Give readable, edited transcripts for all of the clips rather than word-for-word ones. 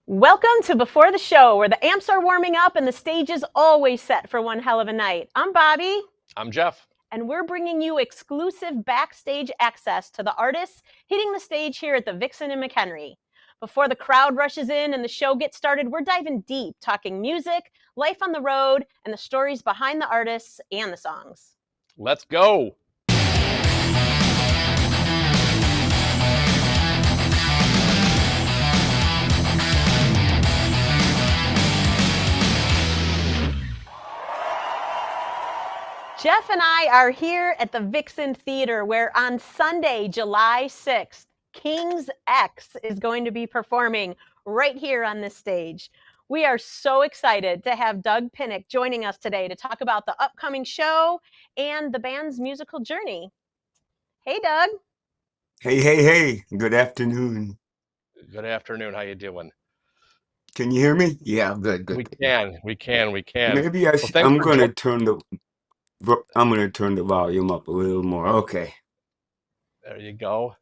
Welcome to Before the Show, where the amps are warming up and the stage is always set for one hell of a night. I'm Bobby, I'm Jeff. and we're bringing you exclusive backstage access to the artists hitting the stage here at the Vixen in McHenry. Before the crowd rushes in and the show gets started, we're diving deep, talking music, life on the road, and the stories behind the artists and the songs. Let's go. Jeff and I are here at the Vixen Theater, where on Sunday, July 6th, King's X is going to be performing right here on this stage. We are so excited to have Doug Pinnick joining us today to talk about the upcoming show and the band's musical journey. Hey, Doug. Hey. Good afternoon. Good afternoon. How you doing? Can you hear me? Yeah, good. We can. Maybe I'm going to turn the volume up a little more. Okay. There you go.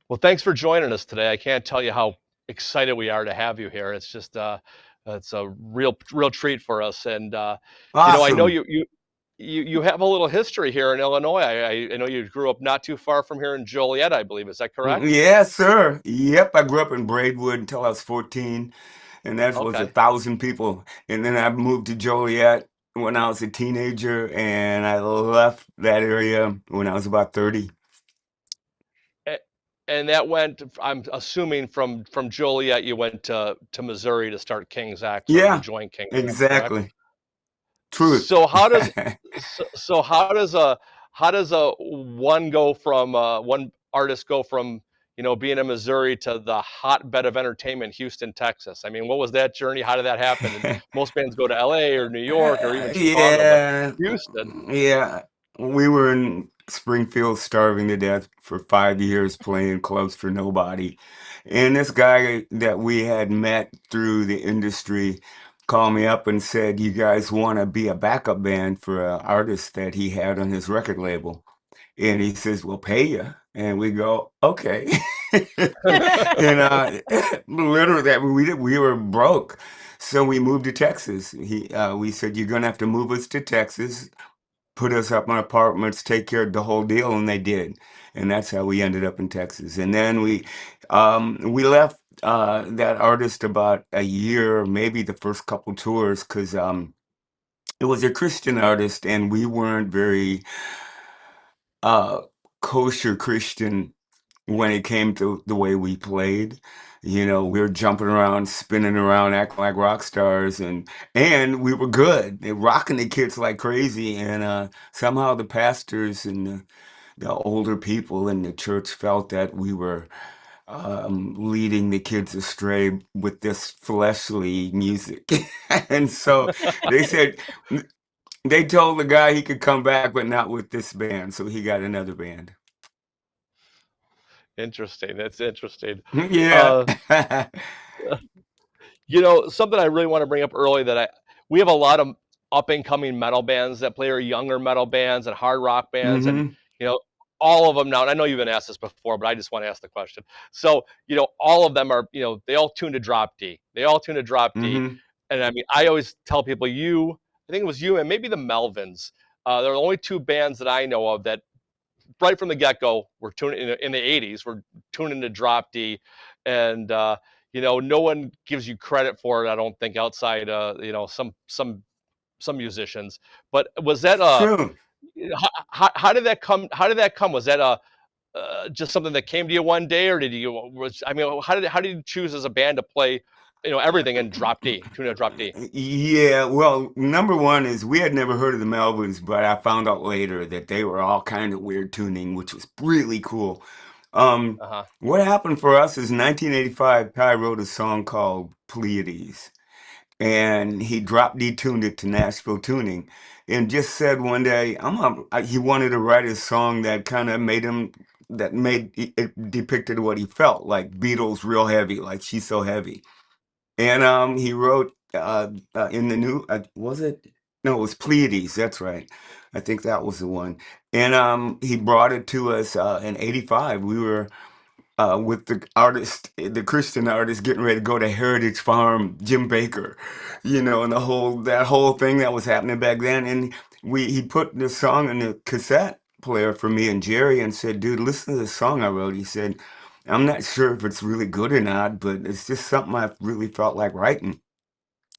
Well, thanks for joining us today. I can't tell you how excited we are to have you here. It's just it's a real treat for us. And Awesome. I know you have a little history here in Illinois. I know you grew up not too far from here in Joliet, I believe. Is that correct? Yes, sir. Yep, I grew up in Braidwood until I was 14, and that was Okay. 1,000 people. And then I moved to Joliet when I was a teenager, and I left that area when I was about 30. And that went, I'm assuming, from Joliet, you went to Missouri to start King's X, or Yeah, to join King's X, correct? exactly. Truth. So how does one artist go from being in Missouri to the hotbed of entertainment, Houston, Texas? I mean, what was that journey? How did that happen? And most bands go to LA or New York or even Chicago, Yeah, but Houston. yeah. We were in Springfield starving to death for 5 years playing clubs for nobody. And this guy that we had met through the industry called me up and said, "You guys want to be a backup band for an artist that he had on his record label?" And he says, "We'll pay you." And we go, "Okay." And literally, we were broke. So we moved to Texas. We said, "You're gonna have to move us to Texas, put us up in apartments, take care of the whole deal," and they did. And that's how we ended up in Texas. And then we left that artist about a year, maybe the first couple tours, because it was a Christian artist, and we weren't very kosher Christian when it came to the way we played. We were jumping around, spinning around, acting like rock stars, and we were good, and rocking the kids like crazy. And somehow the pastors and the older people in the church felt that we were leading the kids astray with this fleshly music. And so they said, they told the guy he could come back, but not with this band. So he got another band. Interesting. That's interesting. Yeah. Something I really want to bring up early, we have a lot of up and coming metal bands that play, or younger metal bands and hard rock bands, and all of them now. And I know you've been asked this before, but I just want to ask the question. So all of them are they all tune to drop D. They all tune to drop D. And I mean, I always tell people, I think it was you and maybe the Melvins. They're the only two bands that I know of that right from the get-go were tuning in the 80s. We're tuning to drop D, and no one gives you credit for it, I don't think, outside some musicians. But was that True. how did that come? Was that just something that came to you one day, or how did you choose as a band to play everything in drop D, tune to drop D? Yeah, well, number one is we had never heard of the Melvins, but I found out later that they were all kind of weird tuning, which was really cool. What happened for us is 1985, Ty wrote a song called Pleiades, and he drop D tuned it to Nashville tuning, and just said one day, he wanted to write a song that kind of it depicted what he felt like, Beatles real heavy, like She's So Heavy. And he wrote in the new, was it? No, it was Pleiades. That's right. I think that was the one. And he brought it to us in '85. We were with the artist, the Christian artist, getting ready to go to Heritage Farm, Jim Baker, and that whole thing that was happening back then. And he put the song in the cassette player for me and Jerry and said, "Dude, listen to the song I wrote." He said, "I'm not sure if it's really good or not, but it's just something I really felt like writing."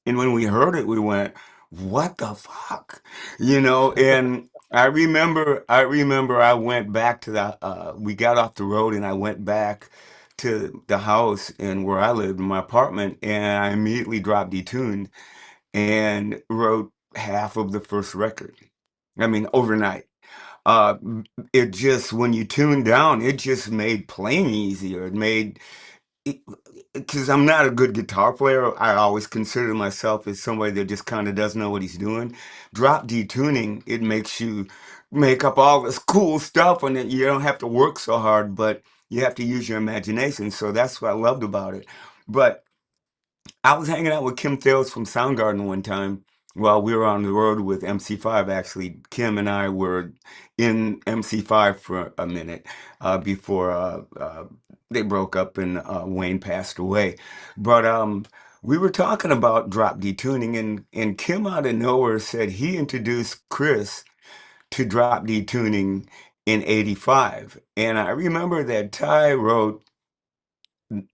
And when we heard it, we went, "What the fuck?" And I remember I went back to we got off the road and I went back to the house and where I lived in my apartment, and I immediately dropped detuned and wrote half of the first record. I mean, overnight. Uh, it just, when you tune down, it just made playing easier. It made because I'm not a good guitar player. I always consider myself as somebody that just kind of doesn't know what he's doing. Drop D tuning, it makes you make up all this cool stuff, and then you don't have to work so hard, but you have to use your imagination. So that's what I loved about it. But I was hanging out with Kim Thales from Soundgarden one time while we were on the road with MC5. Actually, Kim and I were in MC5 for a minute before they broke up and Wayne passed away. But we were talking about drop detuning, and Kim out of nowhere said he introduced Chris to drop detuning in '85. And I remember that Ty wrote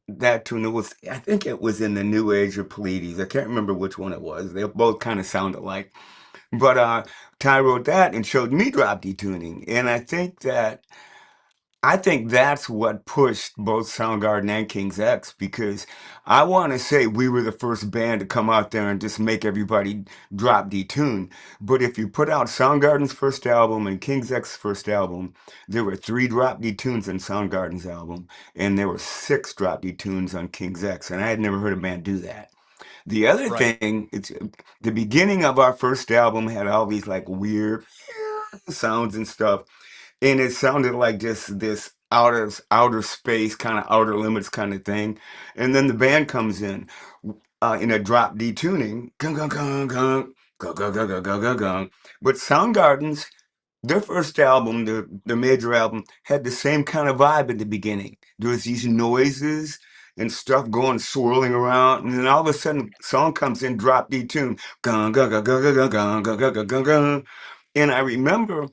that tune. I think it was in the New Age or Pleiades. I can't remember which one it was. They both kind of sound alike. But Ty wrote that and showed me drop detuning. And I think that's what pushed both Soundgarden and King's X, because I want to say we were the first band to come out there and just make everybody drop detune. But if you put out Soundgarden's first album and King's X's first album, there were 3 drop detunes on Soundgarden's album, and there were 6 drop detunes on King's X, and I had never heard a band do that. The other thing, it's the beginning of our first album had all these like weird sounds and stuff. And it sounded like just this outer space, kind of outer limits kind of thing. And then the band comes in a drop D tuning, gung, gung, gung, gung, gung, gung, gung, gung, gung, gung, gung. But Soundgarden's, their first album, the major album, had the same kind of vibe at the beginning. There was these noises and stuff going swirling around, and then all of a sudden, song comes in, drop D tune, gung, gung, gung, gung, gung, gung, gung, gung, gung, gung, gung. And I remember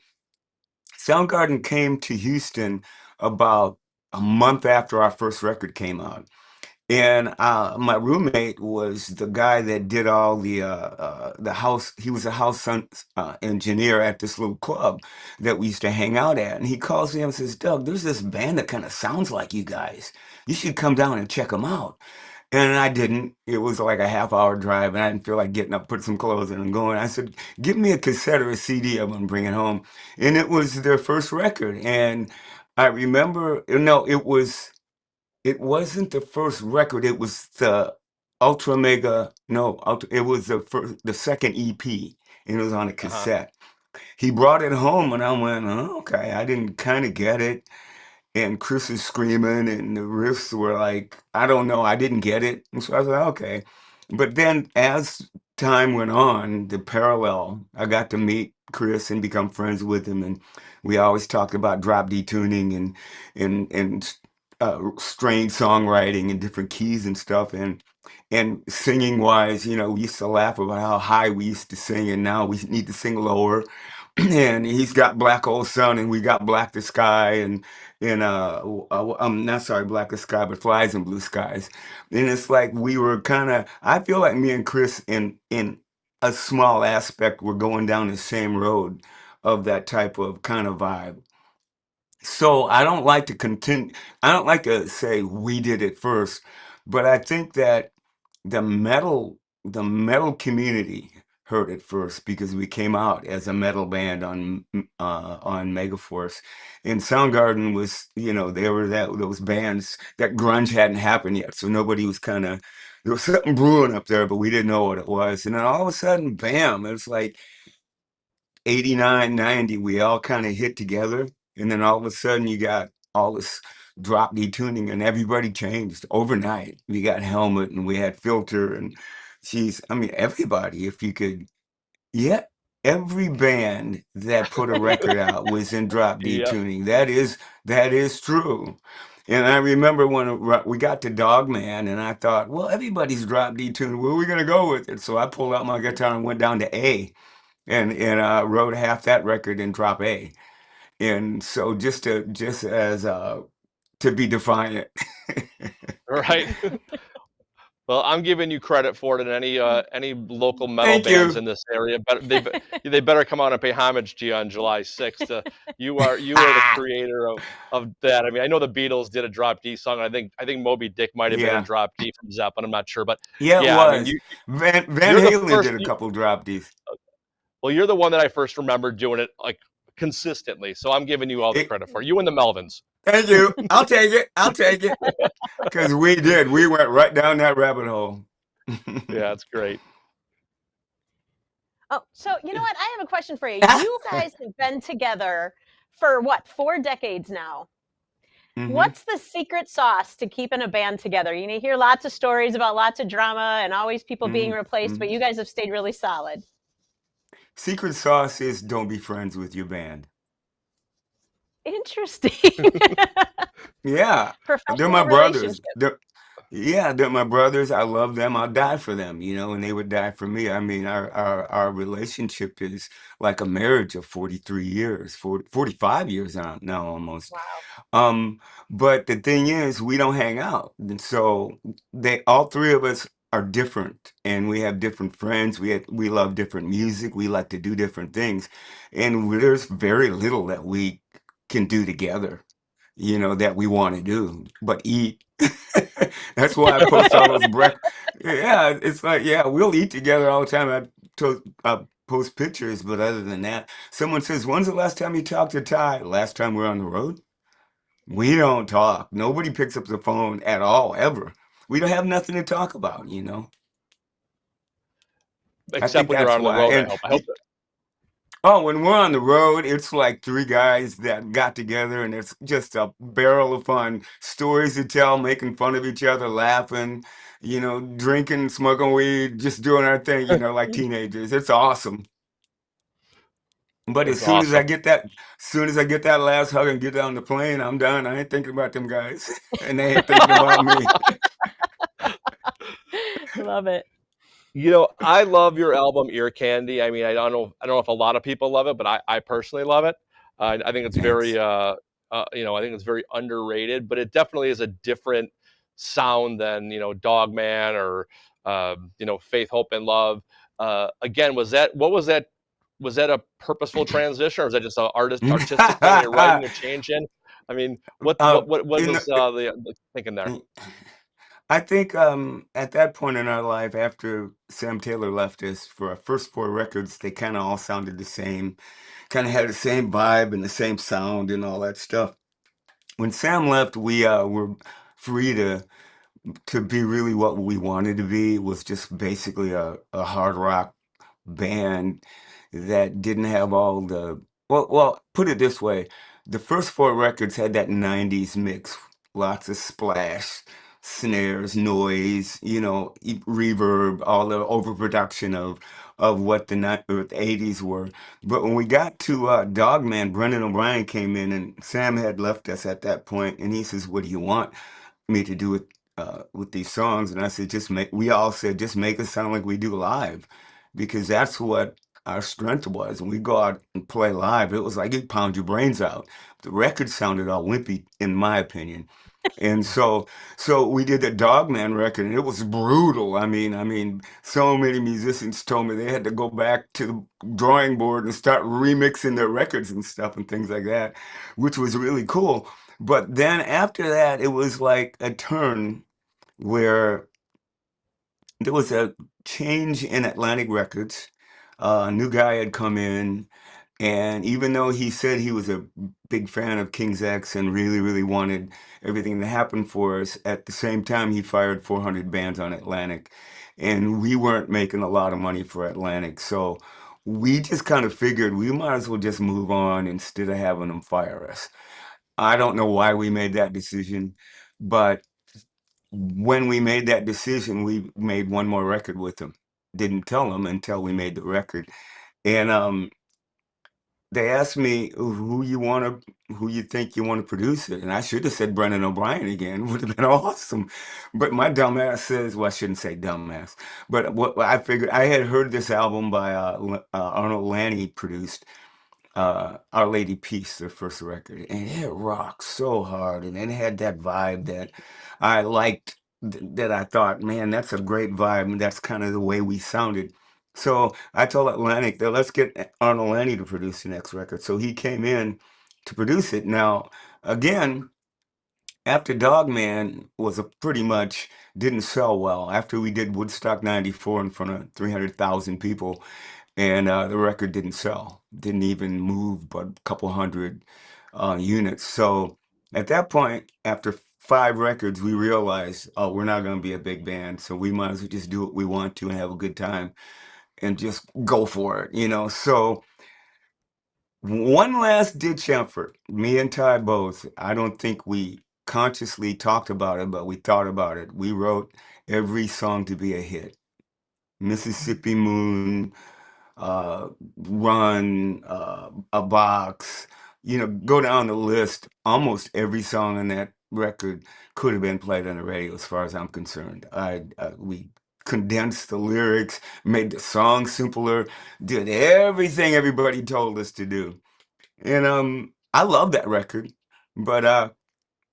Soundgarden came to Houston about a month after our first record came out. And my roommate was the guy that did all the house. He was a house engineer at this little club that we used to hang out at. And he calls me and says, "Doug, there's this band that kind of sounds like you guys. You should come down and check them out." And I didn't. It was like a half-hour drive, and I didn't feel like getting up, put some clothes in, and going. I said, "Give me a cassette or a CD. I'm gonna bring it home." And it was their first record. And I remember, no, it wasn't the first record. It was the Ultra Mega. No, it was the second EP, and it was on a cassette. He brought it home, and I went, "Oh, okay." I didn't kind of get it. And Chris is screaming, and the riffs were like, I don't know, I didn't get it. And so I was like, okay. But then as time went on, the parallel, I got to meet Chris and become friends with him. And we always talked about drop D tuning and strange songwriting and different keys and stuff. And singing wise, we used to laugh about how high we used to sing, and now we need to sing lower. And he's got Black Hole Sun, and we got Black the Sky, and I'm not sorry, Black the Sky, but Flies in Blue Skies. And it's like we were kind of, I feel like me and Chris in a small aspect were going down the same road of that type of kind of vibe. So I don't like to I don't like to say we did it first, but I think that the metal community heard it first because we came out as a metal band on Megaforce, and Soundgarden was, they were those bands that grunge hadn't happened yet, so nobody was there was something brewing up there, but we didn't know what it was. And then all of a sudden, bam, it was like 89, 90, we all kind of hit together, and then all of a sudden you got all this drop detuning, and everybody changed overnight. We got Helmet, and we had Filter, and everybody, if you could, yeah, every band that put a record out was in drop detuning. That is true. And I remember when we got to Dogman, and I thought, well, everybody's drop D tune. Where are we gonna go with it? So I pulled out my guitar and went down to A, and wrote half that record in drop A. And so just as to be defiant. Right. Well, I'm giving you credit for it, and any local metal Thank bands you. in this area, but they better come on and pay homage to you on July 6th. You are the creator of that. I mean, I know the Beatles did a drop D song. I think Moby Dick might have been a Yeah. drop D from Zeppelin. I'm not sure, but Yeah, it yeah, I mean, was. Van you're the Halen first. did a couple drop Ds. Well, you're the one that I first remember doing it like consistently. So I'm giving you all the credit for it. You and the Melvins. Thank you. I'll take it. I'll take it. Because we did. We went right down that rabbit hole. Yeah, it's great. Oh, so you know what? I have a question for you. You guys have been together for what, 4 decades now? Mhm. What's the secret sauce to keeping a band together? You know, you hear lots of stories about lots of drama and always people being replaced, but you guys have stayed really solid. Secret sauce is don't be friends with your band. Interesting. Yeah. They're Professional my brothers. relationship. They're my brothers. I love them. I'll die for them, and they would die for me. I mean, our relationship is like a marriage of 43 years, 45 years now almost. Wow. But the thing is, we don't hang out. And so all three of us are different, and we have different friends. We love different music. We like to do different things. And there's very little that we can do together, that we want to do, but eat. That's why I post all those Yeah, it's like, yeah, we'll eat together all the time. I post pictures, but other than that, someone says, when's the last time you talked to Ty? Last time we were on the road? We don't talk. Nobody picks up the phone at all, ever. We don't have nothing to talk about, I Except think when you're that's on the why. road, And I hope that. oh, when we're on the road, it's like three guys that got together, and it's just a barrel of fun. Stories to tell, making fun of each other, laughing, drinking, smoking weed, just doing our thing, like teenagers. It's awesome. But as That's soon as I awesome. get that last hug and get on the plane, I'm done. I ain't thinking about them guys, and they ain't thinking about me. Love it. I love your album Ear Candy. I mean, I don't know if a lot of people love it, but I personally love it. I think it's very I think it's very underrated, but it definitely is a different sound than Dogman or Faith, Hope, and Love. Again, was that a purposeful transition, or is that just an artistic thing in your writing to change in? I mean, what was the thinking there? I think at that point in our life, after Sam Taylor left us, for our first 4 records, they kind of all sounded the same, kind of had the same vibe and the same sound and all that stuff. When Sam left, we were free to be really what we wanted to be. It was just basically a hard rock band that didn't have all the well, put it this way, the first 4 records had that 90s mix, lots of splash, snares, noise, reverb, all the overproduction of what the 80s were. But when we got to Dogman, Brendan O'Brien came in, and Sam had left us at that point, and he says, what do you want me to do with these songs? And I said, we all said, just make it sound like we do live, because that's what our strength was. When we go out and play live, it was like you pound your brains out. The record sounded all wimpy, in my opinion. And so we did the Dogman record, and it was brutal. I mean, so many musicians told me they had to go back to the drawing board and start remixing their records and stuff and things like that, which was really cool. But then after that, it was like a turn where there was a change in Atlantic Records. A new guy had come in, and even though he said he was a big fan of King's X and really, really wanted everything to happen for us, at the same time, he fired 400 bands on Atlantic. And we weren't making a lot of money for Atlantic. So we just kind of figured we might as well just move on instead of having them fire us. I don't know why we made that decision, but when we made that decision, we made one more record with them. Didn't tell them until we made the record. And they asked me who you think you want to produce it, and I should have said Brendan O'Brien again. Would have been awesome, but my dumbass says, well, I shouldn't say dumbass, but what I figured, I had heard this album by Arnold Lanni produced, Our Lady Peace, their first record, and it rocked so hard, and it had that vibe that I liked, that I thought, man, that's a great vibe, and that's kind of the way we sounded. So I told Atlantic that let's get Arnold Lanni to produce the next record. So he came in to produce it. Now, again, after Dogman was a pretty much didn't sell well, after we did Woodstock 94 in front of 300,000 people, and the record didn't sell, didn't even move but a couple hundred units. So at that point, after 5 records, we realized, oh, we're not going to be a big band, so we might as well just do what we want to and have a good time and just go for it, you know. So one last ditch effort, me and Ty both. I don't think we consciously talked about it, but we thought about it. We wrote every song to be a hit. Mississippi Moon, Run, A Box, you know, go down the list. Almost every song on that record could have been played on the radio, as far as I'm concerned. We condensed the lyrics, made the song simpler, did everything everybody told us to do. And I love that record, but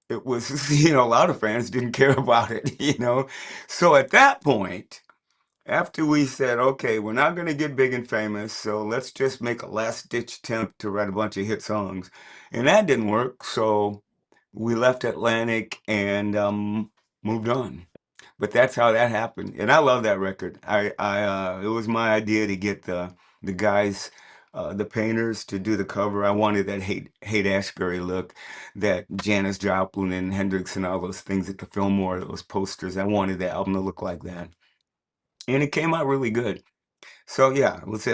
it was, you know, a lot of fans didn't care about it, you know. So at that point, after we said, okay, we're not going to get big and famous, so let's just make a last-ditch attempt to write a bunch of hit songs. And that didn't work, so we left Atlantic and moved on. But that's how that happened. And I love that record. It was my idea to get the guys, the painters, to do the cover. I wanted that Haight-Ashbury look, that Janis Joplin and Hendrix and all those things at the Fillmore, those posters. I wanted the album to look like that. And it came out really good. So yeah, it was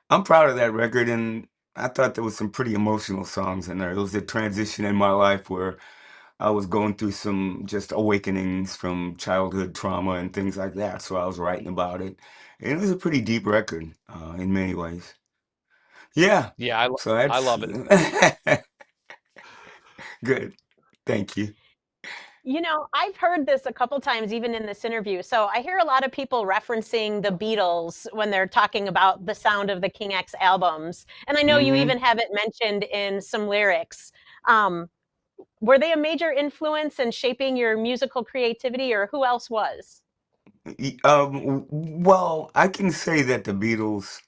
I'm proud of that record, and I thought there was some pretty emotional songs in there. It was a transition in my life where I was going through some just awakenings from childhood trauma and things like that. So I was writing about it, and it was a pretty deep record in many ways. Yeah. Yeah, So I that's love it. good. Thank you. You know, I've heard this a couple times, even in this interview. So I hear a lot of people referencing the Beatles when they're talking about the sound of the King X albums. And I know you even have it mentioned in some lyrics. Were they a major influence in shaping your musical creativity, or who else was? Well, I can say that the Beatles,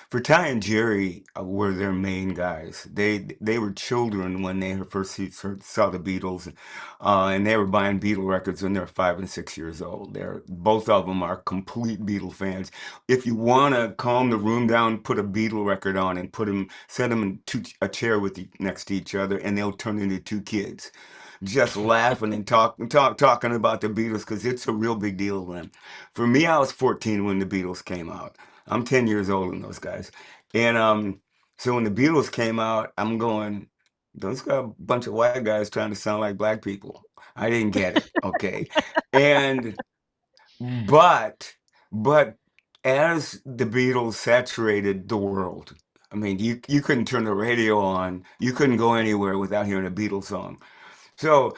for Ty and Jerry, were their main guys. They were children when they first saw the Beatles, and they were buying Beatle records when they were 5 and 6 years old. Both of them are complete Beatle fans. If you want to calm the room down, put a Beatle record on and set them in a chair next to each other, and they'll turn into 2 kids, just laughing and talking about the Beatles, because it's a real big deal to them. For me, I was 14 when the Beatles came out. I'm 10 years older than those guys. And so when the Beatles came out, I'm going, those got a bunch of white guys trying to sound like black people. I didn't get it, okay? But as the Beatles saturated the world, I mean, you couldn't turn the radio on, you couldn't go anywhere without hearing a Beatles song. So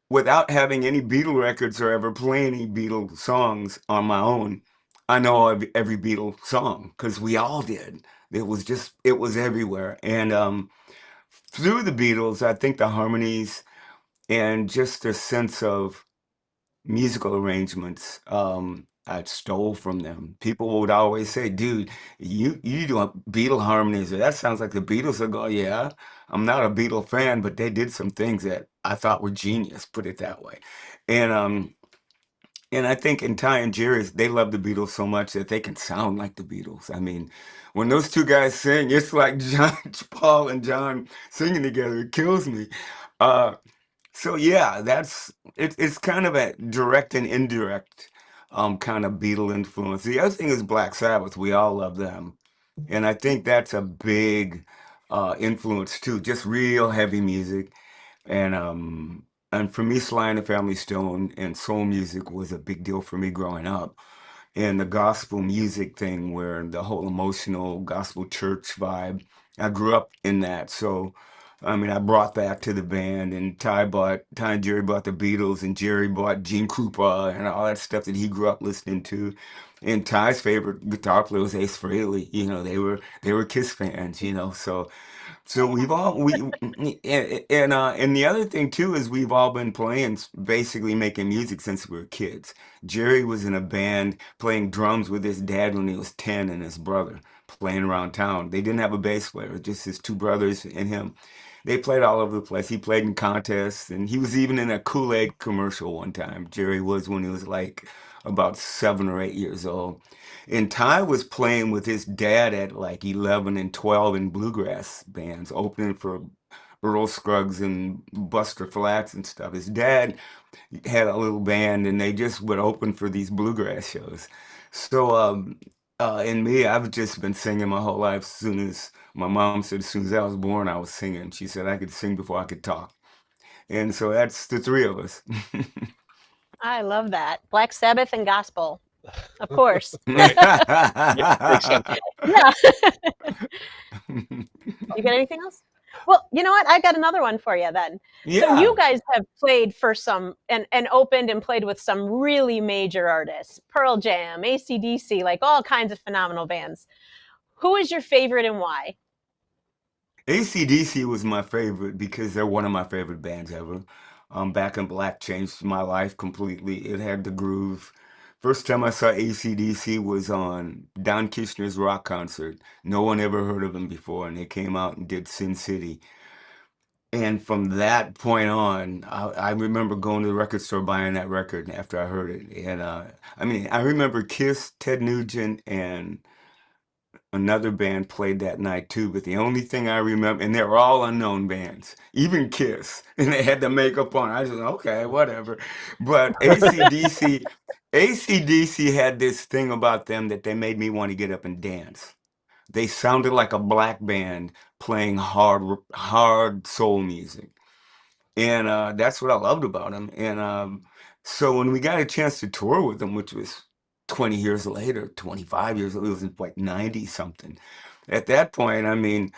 without having any Beatle records or ever playing any Beatle songs on my own, I know every Beatle song, because we all did. It was everywhere. And through the Beatles, I think the harmonies and just a sense of musical arrangements, I stole from them. People would always say, dude, you do Beatle harmonies. That sounds like the Beatles. I go, yeah, I'm not a Beatle fan, but they did some things that I thought were genius, put it that way. And I think in Ty and Jerry's, they love the Beatles so much that they can sound like the Beatles. I mean, when those two guys sing, it's like Paul and John singing together. It kills me. So yeah, it's kind of a direct and indirect kind of Beatle influence. The other thing is Black Sabbath. We all love them, and I think that's a big influence too. Just real heavy music, and for me, Sly and the Family Stone and soul music was a big deal for me growing up. And the gospel music thing, where the whole emotional gospel church vibe, I grew up in that. So, I mean, I brought that to the band, and Ty and Jerry bought the Beatles, and Jerry bought Gene Krupa and all that stuff that he grew up listening to. And Ty's favorite guitar player was Ace Frehley. You know, they were Kiss fans. You know, so we've all and the other thing too is we've all been playing, basically making music since we were kids. Jerry was in a band playing drums with his dad when he was 10 and his brother playing around town. They didn't have a bass player, just his two brothers and him. They played all over the place. He played in contests, and he was even in a Kool-Aid commercial one time. Jerry was when he was like about 7 or 8 years old. And Ty was playing with his dad at like 11 and 12 in bluegrass bands, opening for Earl Scruggs and Buster Flats and stuff. His dad had a little band, and they just would open for these bluegrass shows. So, and me, I've just been singing my whole life. As soon as my mom said, as soon as I was born, I was singing. She said I could sing before I could talk. And so that's the three of us. I love that. Black Sabbath and gospel, of course. Right. Yeah, makes sense. Yeah. You got anything else? Well, you know what? I got another one for you then. So Yeah. you guys have played for some and opened and played with some really major artists, Pearl Jam, AC/DC, like all kinds of phenomenal bands. Who is your favorite and why? AC/DC was my favorite because they're one of my favorite bands ever. Back in Black changed my life completely. It had the groove. First time I saw AC/DC was on Don Kirshner's rock concert. No one ever heard of them before, and they came out and did Sin City. And from that point on, I remember going to the record store buying that record after I heard it. And I mean, I remember Kiss, Ted Nugent, and another band played that night too, but the only thing I remember, and they were all unknown bands, even Kiss, and they had the makeup on. I was like, okay, whatever. But AC/DC had this thing about them that they made me want to get up and dance. They sounded like a black band playing hard soul music. And that's what I loved about them. And so when we got a chance to tour with them, which was 20 years later, 25 years, it was like 90 something. At that point, I mean,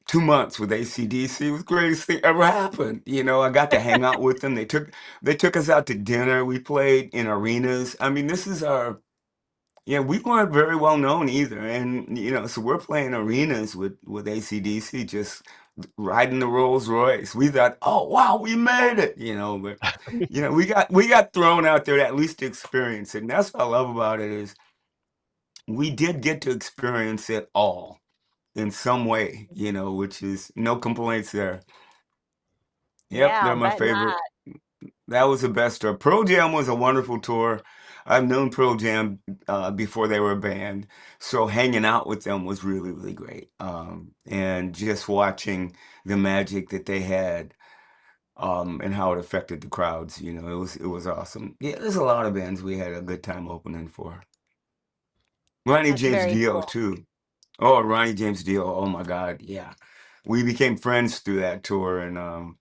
2 months with AC/DC was the greatest thing ever happened. You know, I got to hang out with them. They took us out to dinner. We played in arenas. I mean, yeah, we weren't very well known either. And, you know, so we're playing arenas with AC/DC, just riding the Rolls Royce. We thought, oh, wow, we made it, you know, but, you know, we got thrown out there to at least experience it. And that's what I love about it is we did get to experience it all in some way, you know, which is no complaints there. Yep, Yeah, they're I'll my bet favorite. not. That was the best tour. Pearl Jam was a wonderful tour. I've known Pearl Jam before they were a band, so hanging out with them was really, really great. And just watching the magic that they had, and how it affected the crowds, you know, it was awesome. Yeah, there's a lot of bands we had a good time opening for. Ronnie That's James very Dio cool. too. Oh, Ronnie James Dio. Oh my God, yeah. We became friends through that tour, and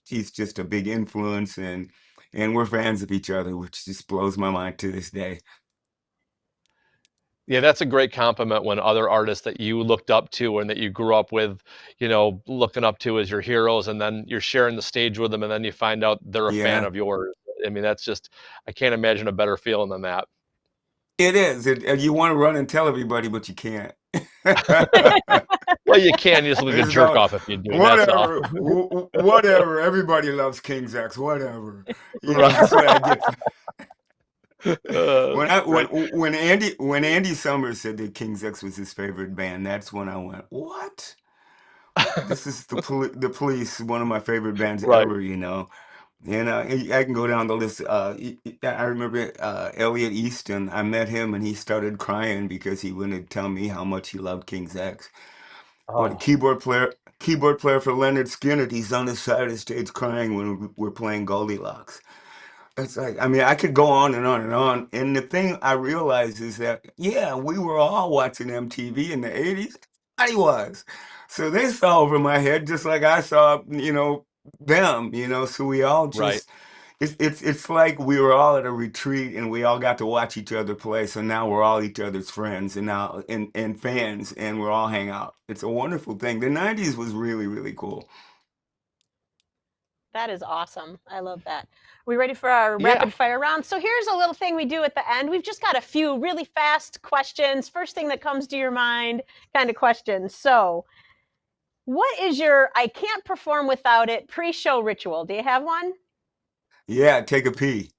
he's just a big influence, and we're fans of each other, which just blows my mind to this day. Yeah, that's a great compliment when other artists that you looked up to and that you grew up with, you know, looking up to as your heroes, and then you're sharing the stage with them, and then you find out they're a fan Yeah, of yours. I mean, that's just, I can't imagine a better feeling than that. it is. You want to run and tell everybody, but you can't. Well, you can, you just look like a It's jerk all off if you do, that's all. whatever, whatever. Everybody loves King's X, whatever. You know, Right. that's what I get. When I That's when great. when Andy Summers said that King's X was his favorite band, that's when I went, what? This is the Police, one of my favorite bands Right. ever, you know. And I can go down the list. I remember Elliot Easton. I met him, and he started crying because he wouldn't tell me how much he loved King's X. Or the Oh, keyboard player for Leonard Skinner. He's on the side of the stage crying when we're playing Goldilocks. It's like, I mean, I could go on and on and on. And the thing I realized is that, yeah, we were all watching MTV in the 80s. I was. So they saw over my head just like I saw, you know, them, you know. So we all right. just, it's like we were all at a retreat and we all got to watch each other play. So now we're all each other's friends and now and fans and we're all hang out. It's a wonderful thing. The 90s was really, really cool. That is awesome. I love that. We ready for our Yeah. rapid fire round? So here's a little thing we do at the end. We've just got a few really fast questions. First thing that comes to your mind kind of questions. So what is your I can't perform without it pre-show ritual? Do you have one? Yeah, take a pee.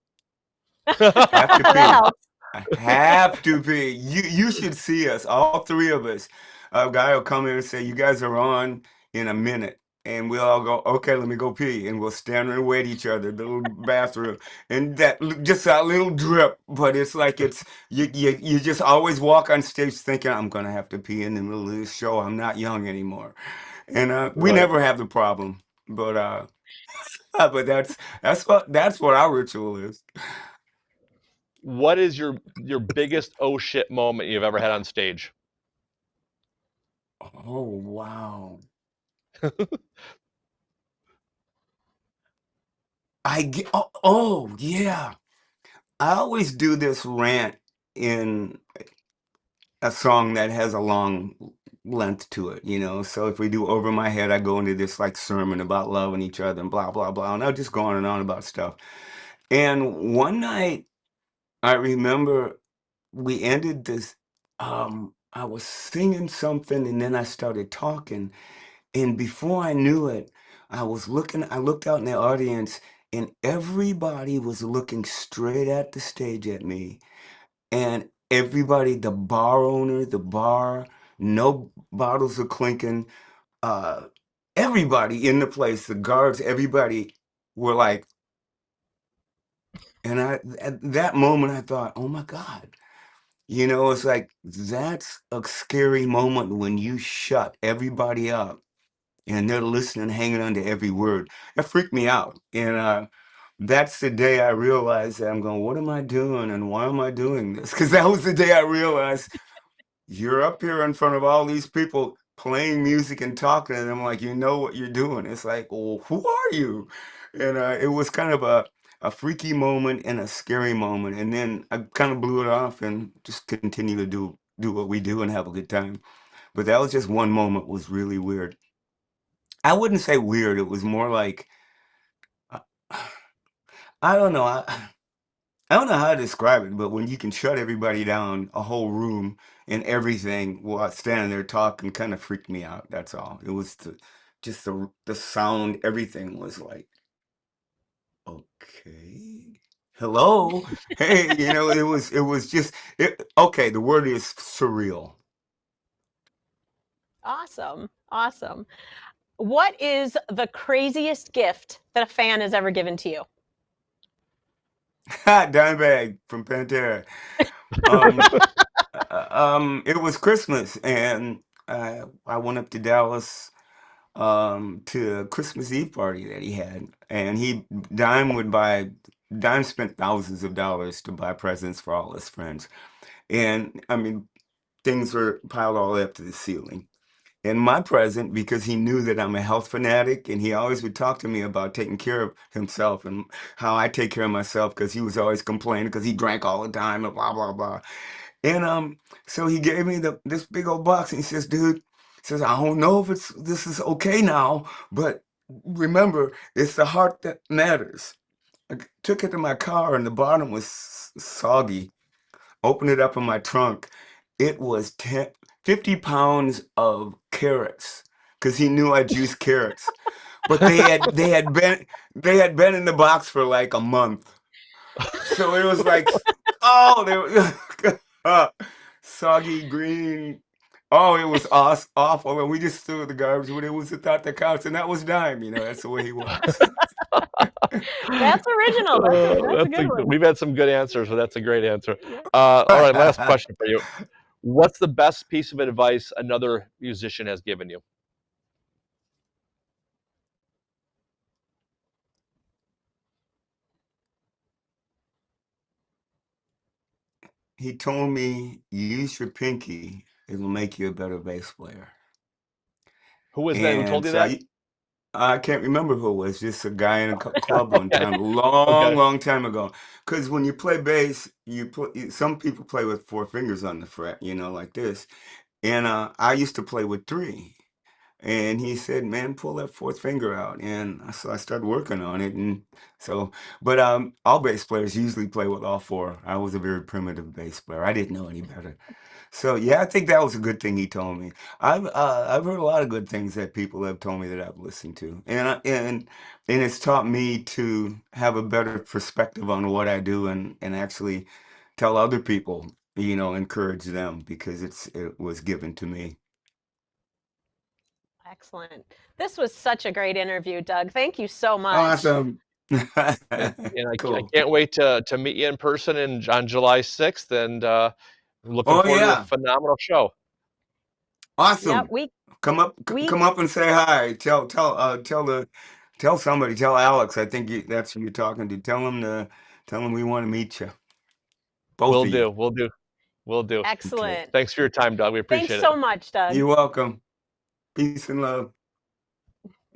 Have to That pee. helps. I have to pee. You should see us, all three of us. A guy will come in and say, "You guys are on in a minute." And we'll all go, "Okay, let me go pee." And we'll stand and wait each other, the little bathroom. And just a little drip, but it's like you just always walk on stage thinking, "I'm gonna have to pee in the middle of this show. I'm not young anymore." And we Right. never have the problem. But but that's what our ritual is. What is your biggest oh shit moment you've ever had on stage? Oh, wow. Yeah. I always do this rant in a song that has a long length to it, you know. So if we do Over My Head, I go into this like sermon about loving each other and blah, blah, blah. And I'll just go on and on about stuff. And one night I remember we ended this, I was singing something and then I started talking. And before I knew it, I looked out in the audience and everybody was looking straight at the stage at me. And everybody, the bar owner, the bar, no bottles are clinking, uh, everybody in the place, the guards, everybody were like, and at that moment I thought, oh my God, you know, it's like, that's a scary moment when you shut everybody up and they're listening, hanging on to every word. That freaked me out. And that's the day I realized that I'm going, what am I doing and why am I doing this? Because that was the day I realized you're up here in front of all these people playing music and talking to them like you know what you're doing. It's like, well, who are you? And it was kind of a freaky moment and a scary moment. And then I kind of blew it off and just continue to do what we do and have a good time. But that was just one moment was really weird. I wouldn't say weird. It was more like uh, I don't know. I don't know how to describe it, but when you can shut everybody down, a whole room and everything while standing there talking kind of freaked me out. That's all. It was just the sound, everything was like, okay, hello, hey, you know, it was just okay, the word is surreal. Awesome. Awesome. What is the craziest gift that a fan has ever given to you? Dimebag from Pantera. Um, it was Christmas, and I went up to Dallas to a Christmas Eve party that he had, and Dime spent thousands of dollars to buy presents for all his friends, and I mean things were piled all the way up to the ceiling. And my present, because he knew that I'm a health fanatic, and he always would talk to me about taking care of himself and how I take care of myself, because he was always complaining because he drank all the time and blah blah blah. And so he gave me this big old box and he says, dude, he says, I don't know if this is okay now, but remember, it's the heart that matters. I took it to my car and the bottom was soggy. Opened it up in my trunk. It was 50 pounds of carrots because he knew I juiced carrots. But they had been in the box for like a month. So it was like, oh, they were soggy green. Oh, it was awful. And we just threw the garbage when it was without the couch. And that was Dime, you know, that's the way he was. That's original. That's a good one. We've had some good answers, but that's a great answer. All right, last question for you. What's the best piece of advice another musician has given you? He told me, use your pinky. It'll make you a better bass player. Who was that? Who told And you so that? I can't remember who it was. Just a guy in a club one time, Okay. long time ago. Because when you play bass, some people play with 4 fingers on the fret, like this. And I used to play with 3. And he said, "Man, pull that 4th finger out." And so I started working on it. And so, but all bass players usually play with all 4. I was a very primitive bass player. I didn't know any better. So yeah, I think that was a good thing he told me. I've heard a lot of good things that people have told me that I've listened to, and it's taught me to have a better perspective on what I do, and actually tell other people, encourage them, because it was given to me. Excellent. This was such a great interview, Doug. Thank you so much. Awesome. And I Cool. can't wait to meet you in person on July 6th, and looking Oh forward to a yeah, phenomenal show. Yeah, awesome. Come up and say hi. Tell somebody. Tell Alex. I think that's who you're talking to. Tell him we want to meet you. Both Will of do. you. Will do. Will do. Okay. excellent. Thanks for your time, Doug. We Thanks appreciate it. so much, Doug. You're welcome. Peace and love.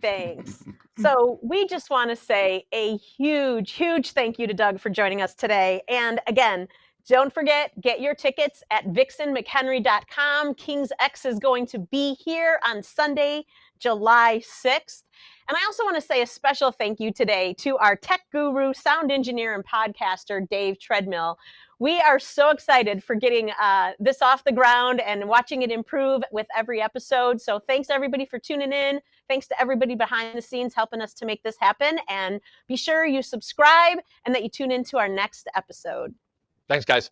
Thanks. So we just want to say a huge, huge thank you to Doug for joining us today. And again, don't forget, get your tickets at vixenmchenry.com. King's X is going to be here on Sunday, July 6th. And I also want to say a special thank you today to our tech guru, sound engineer, and podcaster, Dave Treadmill. We are so excited for getting this off the ground and watching it improve with every episode. So thanks everybody for tuning in. Thanks to everybody behind the scenes helping us to make this happen. And be sure you subscribe and that you tune into our next episode. Thanks, guys.